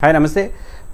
Hi నమస్తే.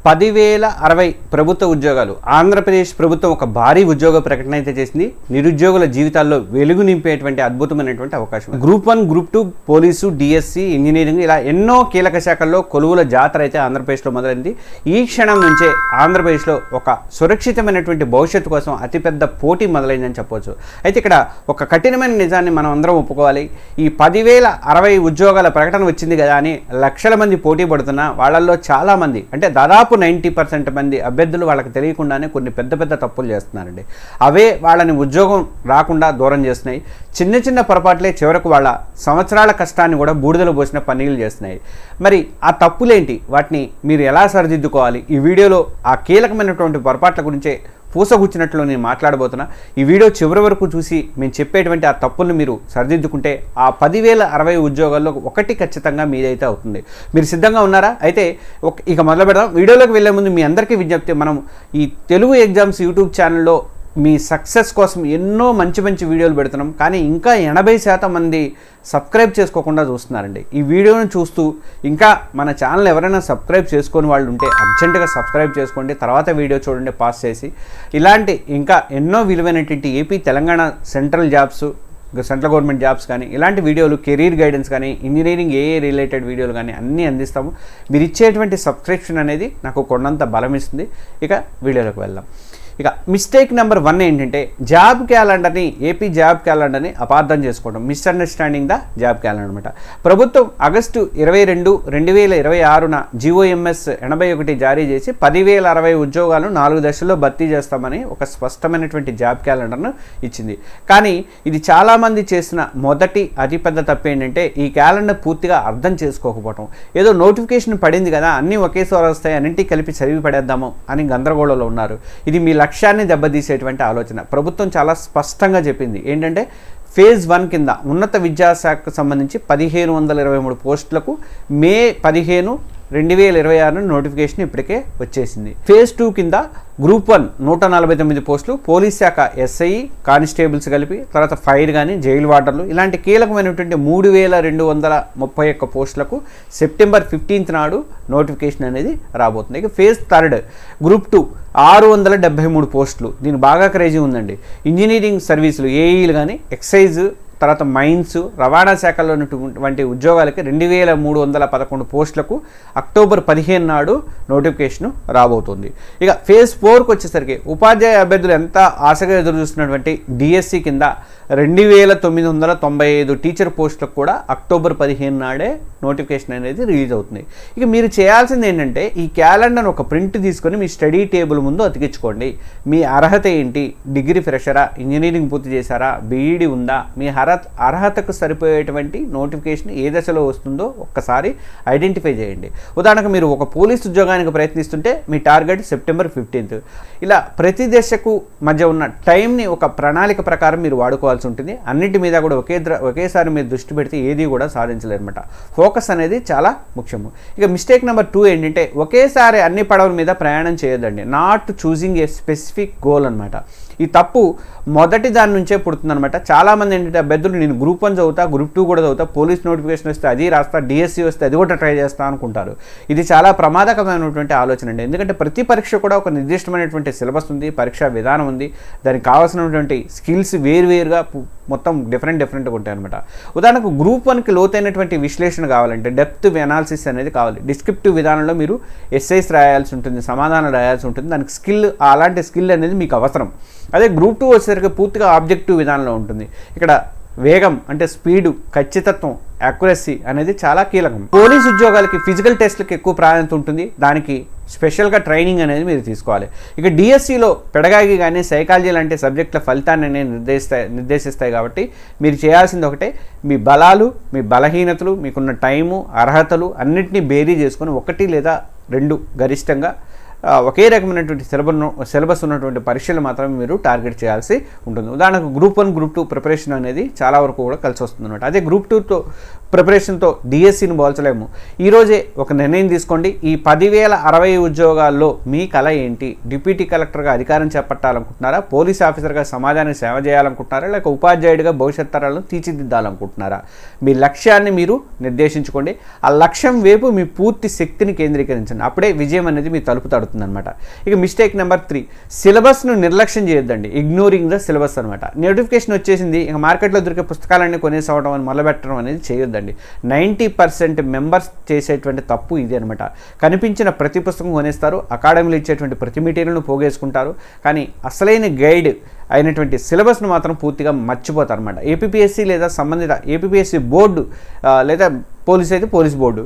10,060 ప్రభుత్వ ఉద్యోగాలు ఆంధ్రప్రదేశ్ ప్రభుత్వం ఒక భారీ ఉద్యోగ ప్రకటన అయితే చేసింది. నిరుద్యోగుల జీవితాల్లో వెలుగు నింపేటువంటి అద్భుతమైనటువంటి అవకాశం. Group 1, group 2, police, DSC, engineering ఇలా ఎన్నో కీలక శాఖల్లో కొలువుల జాతర అయితే ఆంధ్రప్రదేశ్లో మొదలైంది. ఈ క్షణం నుంచే ఆంధ్రప్రదేశ్లో ఒక సురక్షితమైనటువంటి భవిష్యత్తు కోసం అతిపెద్ద పోటీ మొదలైందని చెప్పవచ్చు. అయితే ఇక్కడ ఒక కఠినమైన నిజాన్ని మనం అందరం ఒప్పుకోవాలి. ఈ 10,060 ఉద్యోగాల ప్రకటన వచ్చింది కదా అని లక్షల మంది పోటీ పడుతున్నా వాళ్ళల్లో చాలామంది అంటే దాదాపు 90% మంది అభ్యర్థులు వాళ్ళకి తెలియకుండానే కొన్ని పెద్ద పెద్ద తప్పులు చేస్తున్నారండి. అవే వాళ్ళని ఉద్యోగం రాకుండా దూరం చేస్తున్నాయి. చిన్న చిన్న పొరపాట్లే చివరకు వాళ్ళ సంవత్సరాల కష్టాన్ని కూడా బూడిదలో పోసిన పనులు చేస్తున్నాయి. మరి ఆ తప్పులేంటి, వాటిని మీరు ఎలా సరిదిద్దుకోవాలి? ఈ వీడియోలో ఆ కీలకమైనటువంటి పొరపాట్ల గురించే పూసగుచ్చినట్లు నేను మాట్లాడబోతున్నా. ఈ వీడియో చివరి వరకు చూసి మేము చెప్పేటువంటి ఆ తప్పులను మీరు సరిదిద్దుకుంటే ఆ 10,060 ఉద్యోగాల్లో ఒకటి ఖచ్చితంగా మీదైతే అవుతుంది. మీరు సిద్ధంగా ఉన్నారా? అయితే ఇక మొదలు పెడదాం. వీడియోలోకి వెళ్ళే ముందు మీ అందరికీ విజ్ఞప్తి, మనం ఈ తెలుగు ఎగ్జామ్స్ యూట్యూబ్ ఛానల్లో మీ సక్సెస్ కోసం ఎన్నో మంచి మంచి వీడియోలు పెడుతున్నాం. కానీ ఇంకా 80% మంది సబ్స్క్రైబ్ చేసుకోకుండా చూస్తున్నారండి. ఈ వీడియోను చూస్తూ ఇంకా మన ఛానల్ ఎవరైనా సబ్స్క్రైబ్ చేసుకొని వాళ్ళు ఉంటే అర్జెంటుగా సబ్స్క్రైబ్ చేసుకోండి. తర్వాత వీడియో చూడండి పాస్ చేసి. ఇలాంటి ఇంకా ఎన్నో విలువైనటువంటి AP, Telangana central jobs, central government jobs కానీ ఇలాంటి వీడియోలు, కెరీర్ గైడెన్స్ కానీ, ఇంజనీరింగ్ ఏఏ రిలేటెడ్ వీడియోలు కానీ అన్నీ అందిస్తాము. మీరు ఇచ్చేటువంటి సబ్స్క్రిప్షన్ అనేది నాకు కొండంత బలం ఇస్తుంది. ఇక వీడియోలోకి వెళ్దాం. ఇక మిస్టేక్ నెంబర్ 1 ఏంటంటే జాబ్ క్యాలెండర్ని, ఏపీ జాబ్ క్యాలెండర్ని అపార్థం చేసుకోవడం, మిస్అండర్స్టాండింగ్ ద జాబ్ క్యాలెండర్ అనమాట. ప్రభుత్వం ఆగస్టు 22, 2026న GOMS 81 జారీ చేసి 10,060 ఉద్యోగాలను 4 దశల్లో భర్తీ చేస్తామని ఒక స్పష్టమైనటువంటి జాబ్ క్యాలెండర్ను ఇచ్చింది. కానీ ఇది చాలామంది చేసిన మొదటి అతిపెద్ద తప్పు ఏంటంటే ఈ క్యాలెండర్ పూర్తిగా అర్థం చేసుకోకపోవడం. ఏదో నోటిఫికేషన్ పడింది కదా, అన్నీ ఒకేసారి వస్తాయి, అన్నింటికి కలిపి చదివి పడేద్దాము అని గందరగోళంలో ఉన్నారు. ఇది మీ లక్ష్యాన్ని దెబ్బతీసేటువంటి ఆలోచన. ప్రభుత్వం చాలా స్పష్టంగా చెప్పింది ఏంటంటే ఫేజ్ 1 కింద ఉన్నత విద్యాశాఖకు సంబంధించి 1,523 పోస్టులకు మే 15, 2026 నోటిఫికేషన్ ఇప్పటికే వచ్చేసింది. ఫేజ్ 2 కింద గ్రూప్ 1 149 పోస్టులు, పోలీస్ శాఖ SI, కానిస్టేబుల్స్ కలిపి, తర్వాత ఫైర్ కానీ, జైలు వార్డర్లు ఇలాంటి కీలకమైనటువంటి 3,231 పోస్టులకు సెప్టెంబర్ 15 నాడు నోటిఫికేషన్ అనేది రాబోతుంది. ఇక ఫేజ్ 3 గ్రూప్ 2 673 పోస్టులు. దీనికి బాగా క్రేజీ ఉందండి. ఇంజనీరింగ్ సర్వీసులు, ఏఈలు కానీ, ఎక్సైజ్, తర్వాత మైన్స్, రవాణా శాఖలో ఉన్నటువంటి ఉద్యోగాలకి 2,311 పోస్టులకు అక్టోబర్ 15 నాడు నోటిఫికేషన్ రాబోతుంది. ఇక ఫేజ్ 4కి వచ్చేసరికి ఉపాధ్యాయ అభ్యర్థులు ఎంత ఆశగా ఎదురు చూస్తున్నటువంటి డిఎస్సి కింద 2,995 టీచర్ పోస్టులకు కూడా అక్టోబర్ 15 నాడే నోటిఫికేషన్ అనేది రిలీజ్ అవుతుంది. ఇక మీరు చేయాల్సింది ఏంటంటే ఈ క్యాలెండర్ ఒక ప్రింట్ తీసుకొని మీ స్టడీ టేబుల్ ముందు అతికించుకోండి. మీ అర్హత ఏంటి, డిగ్రీ ఫ్రెషరా, ఇంజనీరింగ్ పూర్తి చేశారా, బీఈడి ఉందా, మీ అర్హతకు సరిపోయేటువంటి నోటిఫికేషన్ ఏ దశలో వస్తుందో ఒక్కసారి ఐడెంటిఫై చేయండి. ఉదాహరణకు మీరు ఒక పోలీస్ ఉద్యోగానికి ప్రయత్నిస్తుంటే మీ టార్గెట్ సెప్టెంబర్ 15. ఇలా ప్రతి దశకు మధ్య ఉన్న టైంని ఒక ప్రణాళిక ప్రకారం మీరు వాడుకోవాల్సి ఉంటుంది. అన్నింటి మీద కూడా ఒకేసారి మీరు దృష్టి పెడితే ఏది కూడా సాధించలేరు అనమాట. ఫోకస్ అనేది చాలా ముఖ్యము. ఇక మిస్టేక్ నెంబర్ 2 ఏంటంటే ఒకేసారి అన్ని పడవల మీద ప్రయాణం చేయొద్దండి. Not choosing A specific goal అనమాట. ఈ తప్పు మొదటి దాని నుంచే పుడుతుందనమాట. చాలామంది ఏంటంటే అభ్యర్థులు నేను గ్రూప్ 1 చదువుతా, గ్రూప్ 2 కూడా చదువుతా, పోలీస్ నోటిఫికేషన్ వస్తే అది రాస్తా, డిఎస్సి వస్తే అది కూడా ట్రై చేస్తా అనుకుంటారు. ఇది చాలా ప్రమాదకరమైనటువంటి ఆలోచన అండి. ఎందుకంటే ప్రతి పరీక్ష కూడా ఒక నిర్దిష్టమైనటువంటి సిలబస్ ఉంది, పరీక్షా విధానం ఉంది, దానికి కావాల్సినటువంటి స్కిల్స్ వేరువేరుగా మొత్తం డిఫరెంట్గా ఉంటాయి అనమాట. ఉదాహరణకు గ్రూప్ 1కి లోతైనటువంటి విశ్లేషణ కావాలంటే డెప్త్ అనాలిసిస్ అనేది కావాలి. డిస్క్రిప్టివ్ విధానంలో మీరు ఎస్ఐస్ రాయాల్సి ఉంటుంది, సమాధానాలు రాయాల్సి ఉంటుంది. దానికి స్కిల్, అలాంటి స్కిల్ అనేది మీకు అవసరం. అదే గ్రూప్ 2 వచ్చేసరికి పూర్తిగా ఆబ్జెక్టివ్ విధానంలో ఉంటుంది. ఇక్కడ వేగం అంటే స్పీడు, ఖచ్చితత్వం, యాక్యురసీ అనేది చాలా కీలకం. పోలీస్ ఉద్యోగాలకి ఫిజికల్ టెస్ట్లకి ఎక్కువ ప్రాధాన్యత ఉంటుంది. దానికి స్పెషల్గా ట్రైనింగ్ అనేది మీరు తీసుకోవాలి. ఇక డిఎస్సిలో పెడగాగి కానీ, సైకాలజీ లాంటి సబ్జెక్టుల ఫలితాన్ని నిర్దేశిస్తాయి. కాబట్టి మీరు చేయాల్సింది ఒకటే, మీ బలాలు, మీ బలహీనతలు, మీకున్న టైము, అర్హతలు అన్నింటినీ బేరీ చేసుకొని 1 లేదా 2 గరిష్టంగా ఒకే రకమైనటువంటి సిలబస్ ఉన్నటువంటి పరీక్షలు మాత్రమే మీరు టార్గెట్ చేయాల్సి ఉంటుంది. ఉదాహరణకు గ్రూప్ 1, గ్రూప్ 2 ప్రిపరేషన్ అనేది చాలా వరకు కూడా కలిసి వస్తుంది అనమాట. అదే గ్రూప్ ప్రిపరేషన్తో డిఎస్సిని పోల్చలేము. ఈరోజే ఒక నిర్ణయం తీసుకోండి. ఈ 10,060 ఉద్యోగాల్లో మీ కళ ఏంటి? డిప్యూటీ కలెక్టర్గా అధికారం చేపట్టాలనుకుంటున్నారా? పోలీస్ ఆఫీసర్గా సమాజానికి సేవ చేయాలనుకుంటున్నారా? లేక ఉపాధ్యాయుడిగా భవిష్యత్ తరాలను తీర్చిదిద్దాలనుకుంటున్నారా? మీ లక్ష్యాన్ని మీరు నిర్దేశించుకోండి. ఆ లక్ష్యం వైపు మీ పూర్తి శక్తిని కేంద్రీకరించండి. అప్పుడే విజయం అనేది మీ తలుపు తడుతుందన్నమాట. ఇక మిస్టేక్ నెంబర్ 3, సిలబస్ను నిర్లక్ష్యం చేయొద్దండి. ఇగ్నోరింగ్ ద సిలబస్ అనమాట. నోటిఫికేషన్ వచ్చేసింది, ఇక మార్కెట్లో దొరికే పుస్తకాలన్నీ కొనేసవడం అని మొదలుపెట్టడం అనేది చేయొద్దండి. 90% మెంబర్స్ చేసేటువంటి తప్పు ఇది అనమాట. కనిపించిన ప్రతి పుస్తకం కొనేస్తారు, అకాడమీలో ఇచ్చేటువంటి ప్రతి మెటీరియల్ను పోగేసుకుంటారు, కానీ అసలైన గైడ్ అయినటువంటి సిలబస్ను మాత్రం పూర్తిగా మర్చిపోతారు అనమాట. ఏపీపీఎస్సీ లేదా సంబంధిత ఏపీపీఎస్సీ బోర్డు లేదా పోలీస్ అయితే పోలీస్ బోర్డు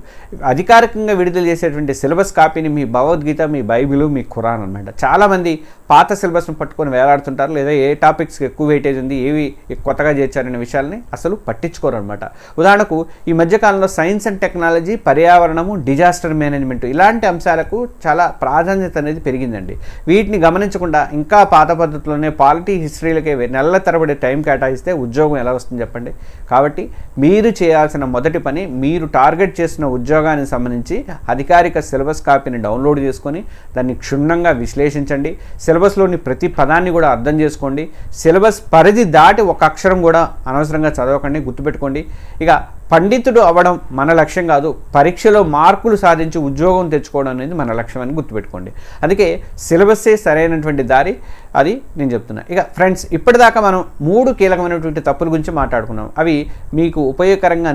అధికారికంగా విడుదల చేసేటువంటి సిలబస్ కాపీని మీ భగవద్గీత, మీ బైబిల్, మీ ఖురాన్ అనమాట. చాలామంది పాత సిలబస్ను పట్టుకొని వేలాడుతుంటారు, లేదా ఏ టాపిక్స్కి ఎక్కువ వెయిటేజ్ ఉంది, ఏవి కొత్తగా చేర్చారనే విషయాల్ని అసలు పట్టించుకోరు అనమాట. ఉదాహరణకు ఈ మధ్యకాలంలో సైన్స్ అండ్ టెక్నాలజీ, పర్యావరణము, డిజాస్టర్ మేనేజ్మెంట్ ఇలాంటి అంశాలకు చాలా ప్రాధాన్యత అనేది పెరిగిందండి. వీటిని గమనించకుండా ఇంకా పాత పద్ధతిలోనే పాలిటీ హిస్టరీలకే నెలల తరబడి టైం కేటాయిస్తే ఉద్యోగం ఎలా వస్తుంది చెప్పండి. కాబట్టి మీరు చేయాల్సిన మొదటి పని, మీరు టార్గెట్ చేసిన ఉద్యోగానికి సంబంధించి అధికారిక సిలబస్ కాపీని డౌన్లోడ్ చేసుకొని దాన్ని క్షుణ్ణంగా విశ్లేషించండి. సిలబస్లోని ప్రతి పదాన్ని కూడా అర్థం చేసుకోండి. సిలబస్ పరిధి దాటి ఒక అక్షరం కూడా అనవసరంగా చదవకండి. గుర్తుపెట్టుకోండి, ఇక పండితుడు అవ్వడం మన లక్ష్యం కాదు, పరీక్షలో మార్కులు సాధించి ఉద్యోగం తెచ్చుకోవడం అనేది మన లక్ష్యం అని గుర్తుపెట్టుకోండి. అందుకే సిలబస్సే సరైనటువంటి దారి, అది నేను చెప్తున్నా. ఇక ఫ్రెండ్స్, ఇప్పటిదాకా మనం 3 కీలకమైనటువంటి తప్పుల గురించి మాట్లాడుకున్నాం. అవి మీకు ఉపయోగకరంగా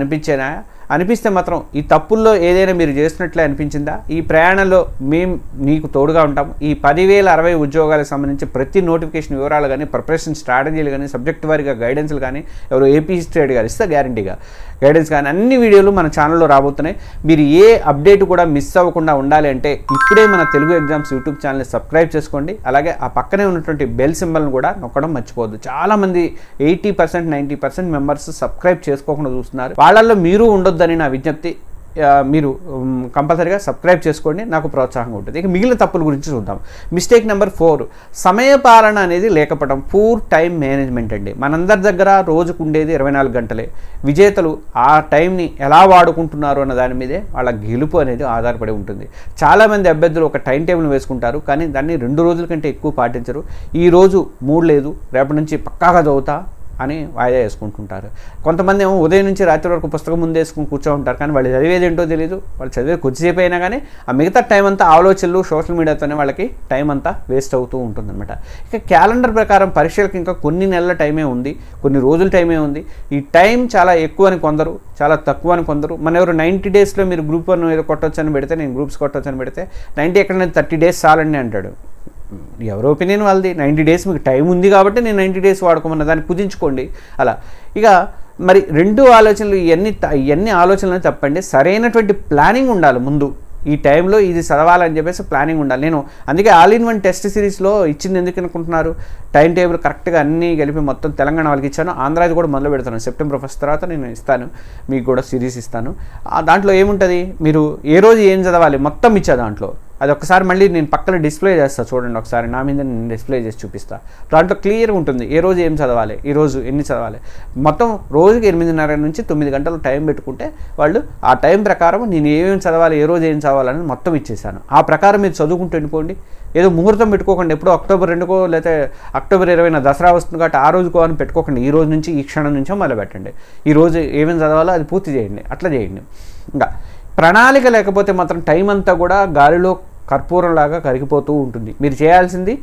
అనిపిస్తే మాత్రం ఈ తప్పుల్లో ఏదైనా మీరు చేసినట్లే అనిపించిందా? ఈ ప్రయాణంలో మేము నీకు తోడుగా ఉంటాం. ఈ 10,060 ఉద్యోగాలకు సంబంధించి ప్రతి నోటిఫికేషన్ వివరాలు కానీ, ప్రిపరేషన్ స్ట్రాటజీలు కానీ, సబ్జెక్ట్ వారీగా గైడెన్స్లు కానీ ఎవరు ఏపీ స్టేట్ గారు ఇస్తే గ్యారంటీగా గైడెన్స్ కానీ అన్ని వీడియోలు మన ఛానల్లో రాబోతున్నాయి. మీరు ఏ అప్డేట్ కూడా మిస్ అవ్వకుండా ఉండాలి అంటే ఇప్పుడే మన తెలుగు ఎగ్జామ్స్ యూట్యూబ్ ఛానల్ని సబ్స్క్రైబ్ చేసుకోండి. అలాగే ఆ పక్కనే ఉన్నటువంటి బెల్ సింబల్ని కూడా నొక్కడం మర్చిపోవద్దు. చాలామంది 80%, 90% మెంబర్స్ సబ్స్క్రైబ్ చేసుకోకుండా చూస్తున్నారు. వాళ్ళల్లో మీరు ఉండొద్దని నా విజ్ఞప్తి. మీరు కంపల్సరీగా సబ్స్క్రైబ్ చేసుకోండి, నాకు ప్రోత్సాహంగా ఉంటుంది. ఇక మిగిలిన తప్పుల గురించి చూద్దాం. మిస్టేక్ నెంబర్ 4, సమయపాలన అనేది లేకపోవడం, పూర్ టైం మేనేజ్మెంట్ అండి. మనందరి దగ్గర రోజుకు ఉండేది 24 గంటలే. విజేతలు ఆ టైంని ఎలా వాడుకుంటున్నారు అన్న దాని మీదే వాళ్ళ గెలుపు అనేది ఆధారపడి ఉంటుంది. చాలామంది అభ్యర్థులు ఒక టైం టేబుల్ వేసుకుంటారు, కానీ దాన్ని 2 రోజుల కంటే ఎక్కువ పాటించరు. ఈరోజు మూడ్ లేదు, రేపటి నుంచి పక్కాగా చదువుతా అని వాయిదా వేసుకుంటుంటారు. కొంతమంది ఏమో ఉదయం నుంచి రాత్రి వరకు పుస్తకం ముందు వేసుకుని కూర్చో ఉంటారు, కానీ వాళ్ళు చదివేది ఏంటో తెలియదు. వాళ్ళు చదివే కొద్దిసేపు అయినా కానీ ఆ మిగతా టైం అంతా ఆలోచనలు, సోషల్ మీడియాతోనే వాళ్ళకి టైం అంతా వేస్ట్ అవుతూ ఉంటుందన్నమాట. ఇక క్యాలెండర్ ప్రకారం పరీక్షలకు ఇంకా కొన్ని నెలల టైమే ఉంది, కొన్ని రోజుల టైమే ఉంది. ఈ టైం చాలా ఎక్కువ అని కొందరు, చాలా తక్కువ అని కొందరు. మన ఎవరు 90 డేస్లో మీరు గ్రూప్ 1 ఏదో కొట్టొచ్చని పెడితే, నేను గ్రూప్స్ కొట్టొచ్చని పెడితే 90 ఎక్కడైనా 30 డేస్ చాలండి అంటాడు. ఎవరి ఒపీనియన్ వాళ్ళది. 90 డేస్ మీకు టైం ఉంది కాబట్టి నేను 90 డేస్ వాడుకోమన్న దాన్ని కుదించుకోండి. అలా ఇక మరి 2 ఆలోచనలు, ఇవన్నీ ఆలోచనలు తప్పండి. సరైనటువంటి ప్లానింగ్ ఉండాలి ముందు. ఈ టైంలో ఇది చదవాలని చెప్పేసి ప్లానింగ్ ఉండాలి. నేను అందుకే ఆల్ ఇన్ వన్ టెస్ట్ సిరీస్లో ఇచ్చింది ఎందుకు అనుకుంటున్నారు? టైం టేబుల్ కరెక్ట్గా అన్నీ కలిపి మొత్తం తెలంగాణ వాళ్ళకి ఇచ్చాను. ఆంధ్రాది కూడా మొదలు పెడతాను. సెప్టెంబర్ 1 తర్వాత నేను ఇస్తాను, మీకు కూడా సిరీస్ ఇస్తాను. దాంట్లో ఏముంటుంది, మీరు ఏ రోజు ఏం చదవాలి మొత్తం ఇచ్చా దాంట్లో. అది ఒకసారి మళ్ళీ నేను పక్కన డిస్ప్లే చేస్తాను చూడండి, ఒకసారి నా మీద నేను డిస్ప్లే చేసి చూపిస్తాను. దాంట్లో క్లియర్గా ఉంటుంది ఏ రోజు ఏం చదవాలి, ఈ రోజు ఎన్ని చదవాలి. మొత్తం రోజుకి 8:30 నుంచి 9 గంటలు టైం పెట్టుకుంటే వాళ్ళు ఆ టైం ప్రకారం నేను ఏమేమి చదవాలి, ఏ రోజు ఏం చదవాలని మొత్తం ఇచ్చేసాను. ఆ ప్రకారం మీరు చదువుకుంటూ వెళ్ళిపోండి. ఏదో ముహూర్తం పెట్టుకోకండి. ఎప్పుడో అక్టోబర్ 2కో లేకపోతే అక్టోబర్ 20న దసరా వస్తుంది కాబట్టి ఆ రోజుకో అని పెట్టుకోకండి. ఈ రోజు నుంచి, ఈ క్షణం నుంచో మొదలు పెట్టండి. ఈ రోజు ఏమేమి చదవాలో అది పూర్తి చేయండి. అట్లా చేయండి. ఇంకా ప్రణాళిక లేకపోతే మాత్రం టైం అంతా కూడా గాలిలో కర్పూరంలాగా కరిగిపోతూ ఉంటుంది. మీరు చేయాల్సింది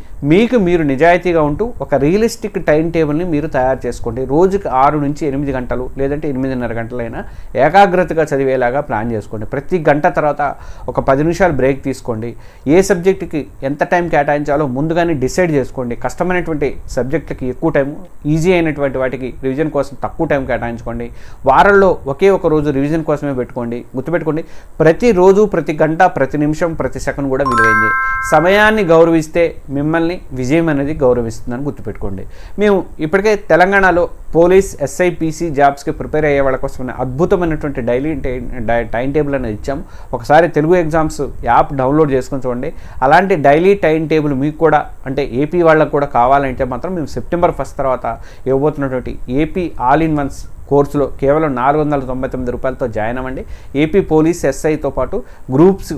మీరు నిజాయితీగా ఉంటూ ఒక రియలిస్టిక్ టైం టేబుల్ని మీరు తయారు చేసుకోండి. రోజుకి 6 నుంచి 8 గంటలు లేదంటే 8:30 గంటలైనా ఏకాగ్రతగా చదివేలాగా ప్లాన్ చేసుకోండి. ప్రతి గంట తర్వాత ఒక 10 నిమిషాలు బ్రేక్ తీసుకోండి. ఏ సబ్జెక్టుకి ఎంత టైం కేటాయించాలో ముందుగానే డిసైడ్ చేసుకోండి. కష్టమైనటువంటి సబ్జెక్టులకి ఎక్కువ టైం, ఈజీ అయినటువంటి వాటికి రివిజన్ కోసం తక్కువ టైం కేటాయించుకోండి. వారంలో ఒకే ఒక రోజు రివిజన్ కోసమే పెట్టుకోండి. గుర్తుపెట్టుకోండి, ప్రతిరోజు, ప్రతి గంట, ప్రతి నిమిషం, ప్రతి సెకండ్ కూడా విలువైంది. సమయాన్ని గౌరవిస్తే మిమ్మల్ని విజయం అనేది గౌరవిస్తుందని గుర్తుపెట్టుకోండి. మేము ఇప్పటికే తెలంగాణలో పోలీస్, SIPC జాబ్స్కి ప్రిపేర్ అయ్యే వాళ్ళ కోసం అద్భుతమైనటువంటి డైలీ టైం టేబుల్ అనేది ఇచ్చాము. ఒకసారి తెలుగు ఎగ్జామ్స్ యాప్ డౌన్లోడ్ చేసుకొని చూడండి. అలాంటి డైలీ టైం టేబుల్ మీకు కూడా, అంటే ఏపీ వాళ్ళకు కూడా కావాలంటే మాత్రం మేము సెప్టెంబర్ 1 తర్వాత ఇవ్వబోతున్నటువంటి ఏపీ ఆల్ ఇన్ వన్స్ కోర్సులో కేవలం 499 రూపాయలతో జాయిన్ అవ్వండి. ఏపీ పోలీస్ ఎస్ఐతో పాటు గ్రూప్స్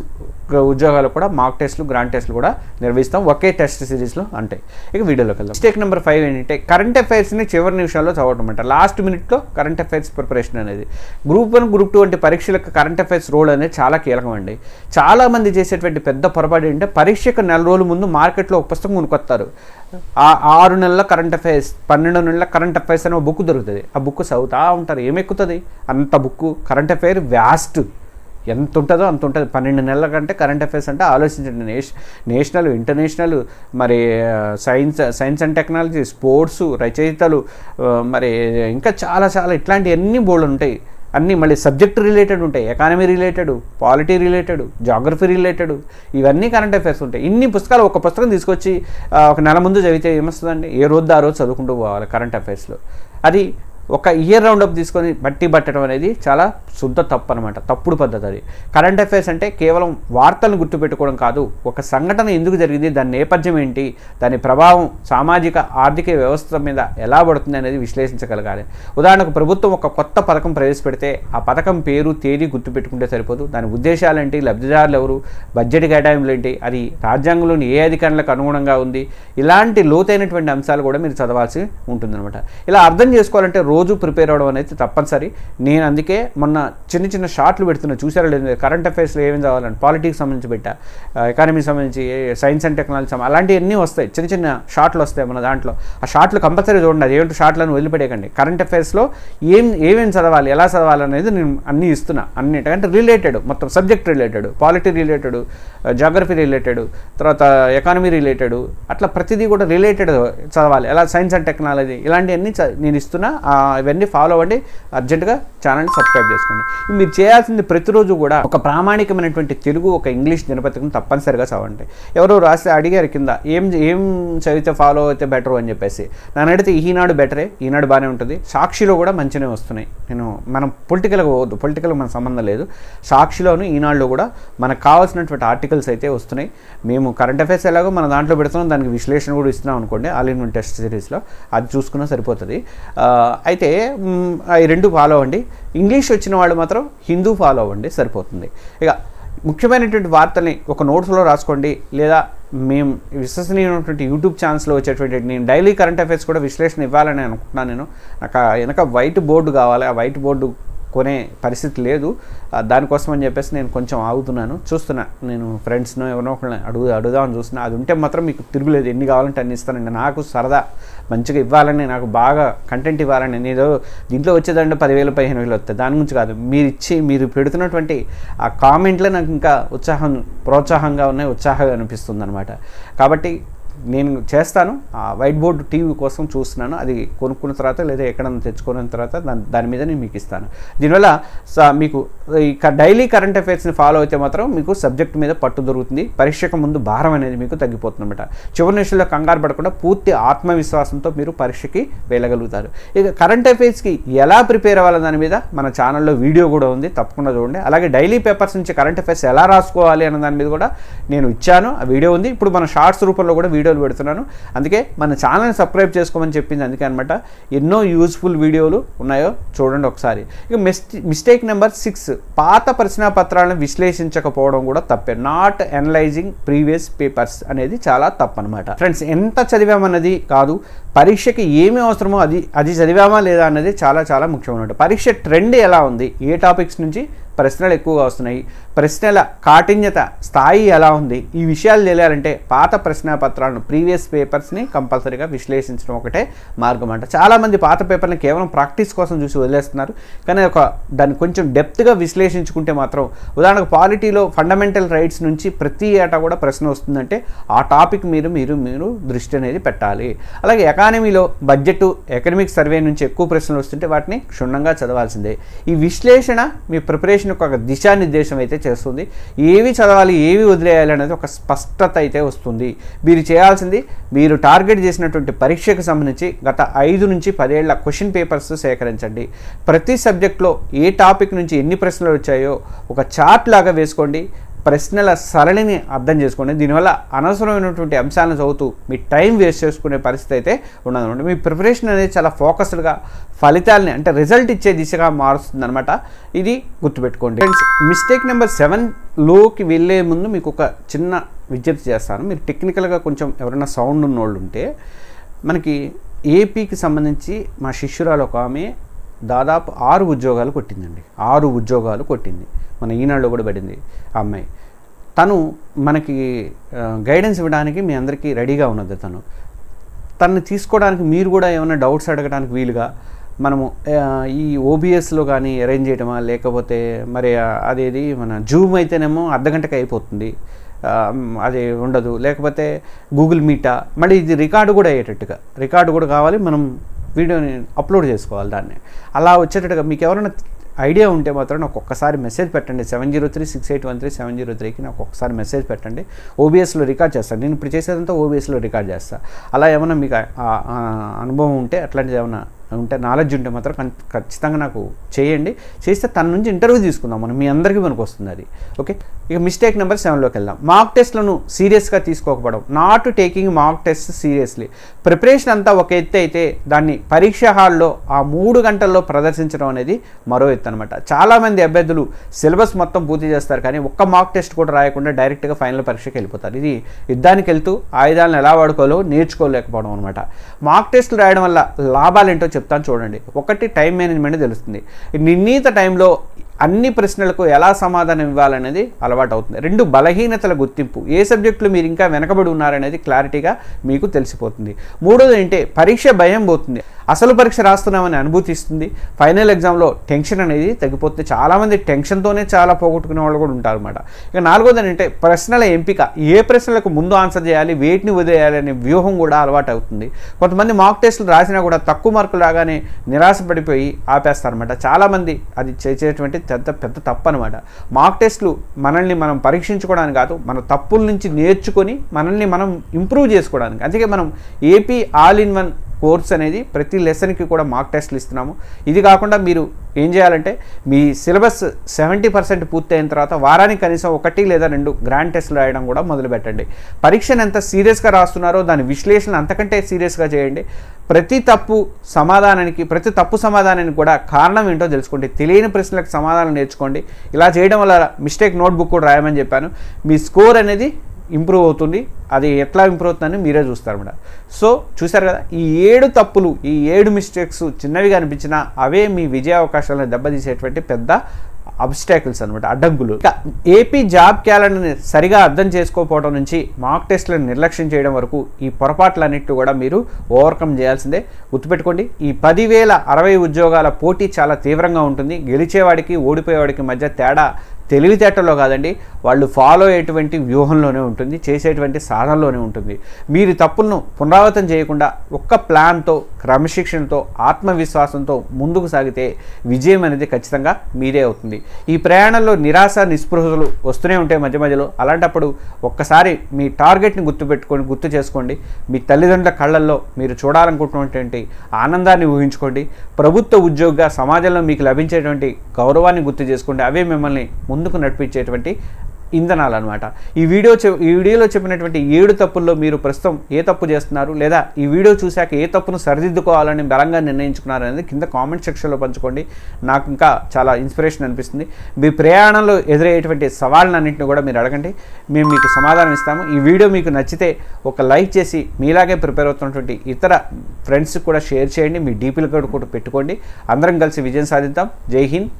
ఉద్యోగాలు కూడా మాక్ టెస్టులు, గ్రాండ్ టెస్టులు కూడా నిర్వహిస్తాం ఒకే టెస్ట్ సిరీస్లో ఉంటాయి. ఇక వీడియోలోకి వెళ్దాం. మిస్టేక్ నెంబర్ 5 ఏంటంటే కరెంట్ అఫైర్స్ని చివరి నిమిషాల్లో చదవడం అంట. లాస్ట్ మినిట్లో కరెంట్ అఫైర్స్ ప్రిపరేషన్ అనేది. గ్రూప్ 1, గ్రూప్ 2 వంటి పరీక్షలకు కరెంట్ అఫైర్స్ రోల్ అనేది చాలా కీలకం అండి. చాలామంది చేసేటువంటి పెద్ద పొరపాటు ఏంటంటే పరీక్షకు 4 రోజుల ముందు మార్కెట్లో ఒక పుస్తకం కొనుక్కొస్తారు. 6 నెలల కరెంట్ అఫైర్స్, 12 నెలల కరెంట్ అఫైర్స్ అనే ఒక బుక్ దొరుకుతుంది. ఆ బుక్ చదువుతూ ఉంటారు. ఏమెక్కుతుంది అంత బుక్? కరెంట్ అఫైర్ వ్యాస్ట్ ఎంత ఉంటుందో అంత ఉంటుంది. 12 నెలల కంటే కరెంట్ అఫైర్స్ అంటే ఆలోచించండి. నేషనల్, ఇంటర్నేషనల్, మరి సైన్స్ అండ్ టెక్నాలజీ, స్పోర్ట్స్, రచయితలు, మరి ఇంకా చాలా ఇట్లాంటి అన్ని బోర్డులు ఉంటాయి. అన్నీ మళ్ళీ సబ్జెక్ట్ రిలేటెడ్ ఉంటాయి. Economy related, polity related, geography related, ఇవన్నీ కరెంట్ అఫైర్స్ ఉంటాయి. ఇన్ని పుస్తకాలు ఒక పుస్తకం తీసుకొచ్చి ఒక నెల ముందు చదివితే ఏమొస్తుందండి? ఏ రోజు ఆ రోజు చదువుకుంటూ పోవాలి కరెంట్ అఫైర్స్లో. అది ఒక ఇయర్ రౌండప్ తీసుకొని బట్టి పట్టడం అనేది చాలా శుద్ధ తప్పు అనమాట. తప్పుడు పద్ధతి అది. కరెంట్ అఫైర్స్ అంటే కేవలం వార్తలను గుర్తుపెట్టుకోవడం కాదు. ఒక సంఘటన ఎందుకు జరిగింది, దాని నేపథ్యం ఏంటి, దాని ప్రభావం సామాజిక ఆర్థిక వ్యవస్థ మీద ఎలా పడుతుంది అనేది విశ్లేషించగలగాలి. ఉదాహరణకు ప్రభుత్వం ఒక కొత్త పథకం ప్రవేశపెడితే ఆ పథకం పేరు, తేదీ గుర్తుపెట్టుకుంటే సరిపోదు. దాని ఉద్దేశాలేంటి, లబ్ధిదారులు ఎవరు, బడ్జెట్ కేటాయింపులు ఏంటి, అది రాజ్యాంగంలోని ఏ అధికారులకు అనుగుణంగా ఉంది, ఇలాంటి లోతైనటువంటి అంశాలు కూడా మీరు చదవాల్సి ఉంటుందన్నమాట. ఇలా అర్థం చేసుకోవాలంటే రోజు ప్రిపేర్ అవ్వడం అనేది తప్పనిసరి. నేను అందుకే మొన్న చిన్న షార్ట్లు పెడుతున్నా, చూసారో లేదు, కరెంట్ అఫైర్స్లో ఏమేమి చదవాలని. పాలిటిక్స్ సంబంధించి పెట్టా, ఎకానమీ సంబంధించి, సైన్స్ అండ్ టెక్నాలజీ అలాంటివన్నీ వస్తాయి. చిన్న షార్ట్లు వస్తాయి మన దాంట్లో. ఆ షార్ట్లు కంపల్సరీ చూడండి. అది ఏంటో షార్ట్లను వదిలిపెట్టేయకండి. కరెంట్ అఫైర్స్లో ఏమేమి చదవాలి, ఎలా చదవాలి అనేది నేను అన్నీ ఇస్తున్నా. అన్నిటికంటే రిలేటెడ్, మొత్తం subject related, polity related, geography related, తర్వాత ఎకానమీ రిలేటెడ్, అట్లా ప్రతిదీ కూడా రిలేటెడ్ చదవాలి. ఎలా సైన్స్ అండ్ టెక్నాలజీ ఇలాంటివన్నీ నేను ఇస్తున్నా. ఇవన్నీ ఫాలో అవ్వండి. అర్జెంటుగా ఛానల్ని సబ్స్క్రైబ్ చేసుకోండి. మీరు చేయాల్సింది ప్రతిరోజు కూడా ఒక ప్రామాణికమైనటువంటి తెలుగు, ఒక ఇంగ్లీష్ దినపత్రికను తప్పనిసరిగా చదవండి. ఎవరో రాస్తే అడిగారు కింద ఏం చదివితే ఫాలో అయితే బెటర్ అని చెప్పేసి. నన్ను అడిగితే ఈనాడు బెటరే, ఈనాడు బాగానే ఉంటుంది. సాక్షిలో కూడా మంచిగా వస్తున్నాయి. మనం పొలిటికల్గా పోవద్దు, పొలిటికల్ మన సంబంధం లేదు. సాక్షిలోను ఈనాడులో కూడా మనకు కావాల్సినటువంటి ఆర్టికల్స్ అయితే వస్తున్నాయి. మేము కరెంట్ అఫైర్స్ ఎలాగో మన దాంట్లో పెడుతున్నాం, దానికి విశ్లేషణ కూడా ఇస్తున్నాం అనుకోండి, ఆల్ ఇన్ వన్ టెస్ట్ సిరీస్లో. అది చూసుకున్నా సరిపోతుంది. అయితే ఈ 2 ఫాలో అవ్వండి. ఇంగ్లీష్ వచ్చిన వాళ్ళు మాత్రం హిందూ ఫాలో అవ్వండి, సరిపోతుంది. ఇక ముఖ్యమైనటువంటి వార్తల్ని ఒక నోట్స్లో రాసుకోండి, లేదా మేము విశ్వసనీయమైనటువంటి యూట్యూబ్ ఛానల్స్లో వచ్చేటువంటి నేను డైలీ కరెంట్ అఫైర్స్ కూడా విశ్లేషణ ఇవ్వాలని అనుకుంటున్నాను. నాకు వెనక వైట్ బోర్డు కావాలి. ఆ వైట్ బోర్డు కొనే పరిస్థితి లేదు. దానికోసం అని చెప్పేసి నేను కొంచెం ఆగుతున్నాను, చూస్తున్నా. నేను ఫ్రెండ్స్ను ఎవరినో ఒకళ్ళని అడుగుదామని చూస్తున్నా. అది ఉంటే మాత్రం మీకు తిరుగులేదు, ఎన్ని కావాలంటే అన్ని ఇస్తానండి. నాకు సరదా మంచిగా ఇవ్వాలని, నాకు బాగా కంటెంట్ ఇవ్వాలని. నేను దీంట్లో వచ్చేదంటే 10,000 15,000 వస్తాయి. దాని గురించి కాదు, మీరు పెడుతున్నటువంటి ఆ కామెంట్లే నాకు ఇంకా ప్రోత్సాహంగా ఉన్నాయి, ఉత్సాహంగా అనిపిస్తుంది అనమాట. కాబట్టి నేను చేస్తాను. ఆ వైట్ బోర్డు టీవీ కోసం చూస్తున్నాను. అది కొనుక్కున్న తర్వాత లేదా ఎక్కడన్నా తెచ్చుకున్న తర్వాత దాని మీద నేను మీకు ఇస్తాను. దీనివల్ల మీకు డైలీ కరెంట్ అఫైర్స్ని ఫాలో అయితే మాత్రం మీకు సబ్జెక్ట్ మీద పట్టు దొరుకుతుంది. పరీక్షకు ముందు భారం అనేది మీకు తగ్గిపోతుంది అనమాట. చివరి నిమిషంలో కంగారు పడకుండా పూర్తి ఆత్మవిశ్వాసంతో మీరు పరీక్షకి వెళ్ళగలుగుతారు. ఇక కరెంట్ అఫైర్స్కి ఎలా ప్రిపేర్ అవ్వాలనే దాని మీద మన ఛానల్లో వీడియో కూడా ఉంది, తప్పకుండా చూడండి. అలాగే డైలీ పేపర్స్ నుంచి కరెంట్ అఫైర్స్ ఎలా రాసుకోవాలి అన్న దాని మీద కూడా నేను ఇచ్చాను, ఆ వీడియో ఉంది. ఇప్పుడు మన షార్ట్స్ రూపంలో కూడా వీడియోలు పెడుతున్నాను. అందుకే మన ఛానల్ని సబ్స్క్రైబ్ చేసుకోమని చెప్పింది అందుకే అనమాట. ఎన్నో యూస్ఫుల్ వీడియోలు ఉన్నాయో చూడండి ఒకసారి. ఇక మిస్టేక్ నెంబర్ 6, పాత ప్రశ్నాపత్రాలను విశ్లేషించకపోవడం కూడా తప్పే. నాట్ అనలైజింగ్ ప్రీవియస్ పేపర్స్ అనేది చాలా తప్పు అనమాట. ఫ్రెండ్స్, ఎంత చదివామన్నది కాదు, పరీక్షకి ఏమి అవసరమో అది చదివామా లేదా అన్నది చాలా ముఖ్యం అన్నమాట. పరీక్ష ట్రెండ్ ఎలా ఉంది, ఏ టాపిక్స్ నుంచి ప్రశ్నలు ఎక్కువగా వస్తున్నాయి, ప్రశ్నల కాఠిన్యత స్థాయి ఎలా ఉంది, ఈ విషయాలు తెలియాలంటే పాత ప్రశ్నాపత్రాలను, ప్రీవియస్ పేపర్స్ని కంపల్సరీగా విశ్లేషించడం ఒకటే మార్గం అంట. చాలామంది పాత పేపర్ని కేవలం ప్రాక్టీస్ కోసం చూసి వదిలేస్తున్నారు. కానీ దాన్ని కొంచెం డెప్త్గా విశ్లేషించుకుంటే మాత్రం, ఉదాహరణకు పాలిటీలో ఫండమెంటల్ రైట్స్ నుంచి ప్రతి ఏటా కూడా ప్రశ్న వస్తుందంటే ఆ టాపిక్ మీరు దృష్టి అనేది పెట్టాలి. అలాగే ఎకానమీలో బడ్జెట్, ఎకనమిక్ సర్వే నుంచి ఎక్కువ ప్రశ్నలు వస్తుంటే వాటిని క్షుణ్ణంగా చదవాల్సిందే. ఈ విశ్లేషణ మీ ప్రిపరేషన్ ఒక దిశానిర్దేశం అయితే చేస్తుంది. ఏవి చదవాలి, ఏవి వదిలేయాలి అనేది ఒక స్పష్టత అయితే వస్తుంది. మీరు చేయాల్సింది, మీరు టార్గెట్ చేసినటువంటి పరీక్షకు సంబంధించి గత 5 నుంచి 10 ఏళ్ల క్వశ్చన్ పేపర్స్ సేకరించండి. ప్రతి సబ్జెక్ట్లో ఏ టాపిక్ నుంచి ఎన్ని ప్రశ్నలు వచ్చాయో ఒక చార్ట్ లాగా వేసుకోండి. ప్రశ్నల సరళిని అర్థం చేసుకోండి. దీనివల్ల అనవసరమైనటువంటి అంశాలను చదువుతూ మీ టైం వేస్ట్ చేసుకునే పరిస్థితి అయితే ఉండదన్నమాట. మీ ప్రిపరేషన్ అనేది చాలా ఫోకస్డ్గా ఫలితాలని అంటే రిజల్ట్ ఇచ్చే దిశగా మారుస్తుంది అనమాట. ఇది గుర్తుపెట్టుకోండి ఫ్రెండ్స్. మిస్టేక్ నెంబర్ 7లోకి వెళ్ళే ముందు మీకు ఒక చిన్న విజ్ఞప్తి చేస్తాను. మీరు టెక్నికల్గా కొంచెం ఎవరైనా సౌండ్ ఉన్నోళ్ళు ఉంటే, మనకి ఏపీకి సంబంధించి మా శిష్యురాలు ఒక ఆమె దాదాపు 6 ఉద్యోగాలు కొట్టిందండి. 6 ఉద్యోగాలు కొట్టింది. మన ఈనాడులో కూడా పడింది ఆ అమ్మాయి. తను మనకి గైడెన్స్ ఇవ్వడానికి మీ అందరికీ రెడీగా ఉన్నది. తనని తీసుకోవడానికి మీరు కూడా ఏమైనా డౌట్స్ అడగడానికి వీలుగా మనము ఈ ఓబిఎస్లో కానీ అరేంజ్ చేయడమా, లేకపోతే మరి అదేది మన జూమ్ అయితేనేమో అర్ధగంటకి అయిపోతుంది, అది ఉండదు, లేకపోతే గూగుల్ మీటా, మళ్ళీ ఇది రికార్డు కూడా అయ్యేటట్టుగా రికార్డు కూడా కావాలి, మనం వీడియోని అప్లోడ్ చేసుకోవాలి. దాన్ని అలా వచ్చేటట్టుగా మీకు ఎవరైనా ఐడియా ఉంటే మాత్రం నాకు ఒక్కసారి మెసేజ్ పెట్టండి. 7036813703కి నాకు ఒక్కసారి మెసేజ్ పెట్టండి. ఓబిఎస్లో రికార్డ్ చేస్తాను. నేను ఇప్పుడు చేసేదంతా ఓబిఎస్లో రికార్డ్ చేస్తాను. అలా ఏమైనా మీకు అనుభవం ఉంటే, అట్లాంటిది ఏమైనా ఉంటే, నాలెడ్జ్ ఉంటే మాత్రం ఖచ్చితంగా నాకు చేయండి. చేస్తే తన నుంచి ఇంటర్వ్యూ తీసుకుందాం మనం. మీ అందరికీ మనకు వస్తుంది అది. ఓకే, ఇక మిస్టేక్ నెంబర్ 7లోకి వెళ్దాం. మార్క్ టెస్ట్లను సీరియస్గా తీసుకోకపోవడం. Not taking mark test seriously. Preparation అంతా ఒక ఎత్తు అయితే దాన్ని పరీక్ష హాల్లో ఆ 3 గంటల్లో ప్రదర్శించడం అనేది మరో ఎత్తు అనమాట. చాలామంది అభ్యర్థులు సిలబస్ మొత్తం పూర్తి చేస్తారు, కానీ ఒక్క మార్క్ టెస్ట్ కూడా రాయకుండా డైరెక్ట్గా ఫైనల్ పరీక్షకి వెళ్ళిపోతారు. ఇది యుద్ధానికి వెళ్తూ ఆయుధాలను ఎలా వాడుకోవాలో నేర్చుకోలేకపోవడం అనమాట. మార్క్ టెస్టులు రాయడం వల్ల లాభాలేంటో చెప్తాను చూడండి. ఒకటి, టైం మేనేజ్మెంట్ తెలుస్తుంది. నిర్ణీత టైంలో అన్ని ప్రశ్నలకు ఎలా సమాధానం ఇవ్వాలనేది అలవాటు అవుతుంది. 2, బలహీనతల గుర్తింపు. ఏ సబ్జెక్టులో మీరు ఇంకా వెనకబడి ఉన్నారనేది క్లారిటీగా మీకు తెలిసిపోతుంది. 3వది ఏంటంటే పరీక్ష భయం పోతుంది. అసలు పరీక్ష రాస్తున్నామని అనుభూతి ఇస్తుంది. ఫైనల్ ఎగ్జామ్లో టెన్షన్ అనేది తగ్గిపోతుంది. చాలామంది టెన్షన్తోనే చాలా పోగొట్టుకునే వాళ్ళు కూడా ఉంటారు అన్నమాట. ఇక 4వది ఏంటంటే ప్రశ్నల ఎంపిక. ఏ ప్రశ్నలకు ముందు ఆన్సర్ చేయాలి, వేటిని వదిలేయాలి అనే వ్యూహం కూడా అలవాటు అవుతుంది. కొంతమంది మార్క్ టెస్టులు రాసినా కూడా తక్కువ మార్కులు రాగానే నిరాశపడిపోయి ఆపేస్తారన్నమాట. చాలామంది అది చేసేటువంటి పెద్ద తప్పు అనమాట. మార్క్ టెస్టులు మనల్ని మనం పరీక్షించుకోవడానికి కాదు, మన తప్పుల నుంచి నేర్చుకొని మనల్ని మనం ఇంప్రూవ్ చేసుకోవడానికి. అందుకే మనం ఏపీ ఆల్-ఇన్-వన్ కోర్స్ అనేది ప్రతి లెసన్కి కూడా మార్క్ టెస్ట్లు ఇస్తున్నాము. ఇది కాకుండా మీరు ఏం చేయాలంటే మీ సిలబస్ 70% పూర్తి అయిన తర్వాత వారానికి కనీసం 1 లేదా 2 గ్రాండ్ టెస్ట్లు రాయడం కూడా మొదలుపెట్టండి. పరీక్షను ఎంత సీరియస్గా రాస్తున్నారో దాని విశ్లేషణ అంతకంటే సీరియస్గా చేయండి. ప్రతి తప్పు సమాధానానికి కూడా కారణం ఏంటో తెలుసుకోండి. తెలియని ప్రశ్నలకు సమాధానం నేర్చుకోండి. ఇలా చేయడం వల్ల మిస్టేక్ నోట్బుక్ కూడా రాయమని చెప్పాను. మీ స్కోర్ అనేది ఇంప్రూవ్ అవుతుంది. అది ఎట్లా ఇంప్రూవ్ అవుతుందని మీరే చూస్తారు మేడం. సో చూసారు కదా, ఈ 7 తప్పులు, ఈ 7 మిస్టేక్స్ చిన్నవిగా అనిపించినా అవే మీ విజయ అవకాశాలను దెబ్బతీసేటువంటి పెద్ద అబ్స్టాకిల్స్ అనమాట, అడ్డంకులు. ఇక ఏపీ జాబ్ క్యాలెండర్ని సరిగా అర్థం చేసుకోకపోవడం నుంచి మార్క్ టెస్ట్లను నిర్లక్ష్యం చేయడం వరకు ఈ పొరపాట్లన్నిటి కూడా మీరు ఓవర్కమ్ చేయాల్సిందే. గుర్తుపెట్టుకోండి, ఈ 10,060 ఉద్యోగాల పోటీ చాలా తీవ్రంగా ఉంటుంది. గెలిచేవాడికి ఓడిపోయేవాడికి మధ్య తేడా తెలివితేటలో కాదండి, వాళ్ళు ఫాలో అయ్యేటువంటి వ్యూహంలోనే ఉంటుంది, చేసేటువంటి సాధనలోనే ఉంటుంది. మీరు తప్పులను పునరావృతం చేయకుండా ఒక్క ప్లాన్తో, క్రమశిక్షణతో, ఆత్మవిశ్వాసంతో ముందుకు సాగితే విజయం అనేది ఖచ్చితంగా మీదే అవుతుంది. ఈ ప్రయాణంలో నిరాశ, నిస్పృహలు వస్తూనే ఉంటాయి మధ్య మధ్యలో. అలాంటప్పుడు ఒక్కసారి మీ టార్గెట్ని గుర్తు చేసుకోండి. మీ తల్లిదండ్రుల కళ్ళల్లో మీరు చూడాలనుకుంటున్నటువంటి ఆనందాన్ని ఊహించుకోండి. ప్రభుత్వ ఉద్యోగిగా సమాజంలో మీకు లభించేటువంటి గౌరవాన్ని గుర్తు చేసుకోండి. అవే మిమ్మల్ని ముందుకు నడిపించేటువంటి ఇంధనాలు అనమాట. ఈ వీడియోలో చెప్పినటువంటి 7 తప్పుల్లో మీరు ప్రస్తుతం ఏ తప్పు చేస్తున్నారు, లేదా ఈ వీడియో చూశాక ఏ తప్పును సరిదిద్దుకోవాలని బలంగా నిర్ణయించుకున్నారు అనేది కింద కామెంట్ సెక్షన్లో పంచుకోండి. నాకు ఇంకా చాలా ఇన్స్పిరేషన్ అనిపిస్తుంది. మీ ప్రయాణంలో ఎదురయ్యేటువంటి సవాళ్ళన్నింటినీ కూడా మీరు అడగండి, మేము మీకు సమాధానం ఇస్తాము. ఈ వీడియో మీకు నచ్చితే ఒక లైక్ చేసి మీలాగే ప్రిపేర్ అవుతున్నటువంటి ఇతర ఫ్రెండ్స్కి కూడా షేర్ చేయండి. మీ డీపీలు కూడా పెట్టుకోండి. అందరం కలిసి విజయం సాధిద్దాం. జై హింద్.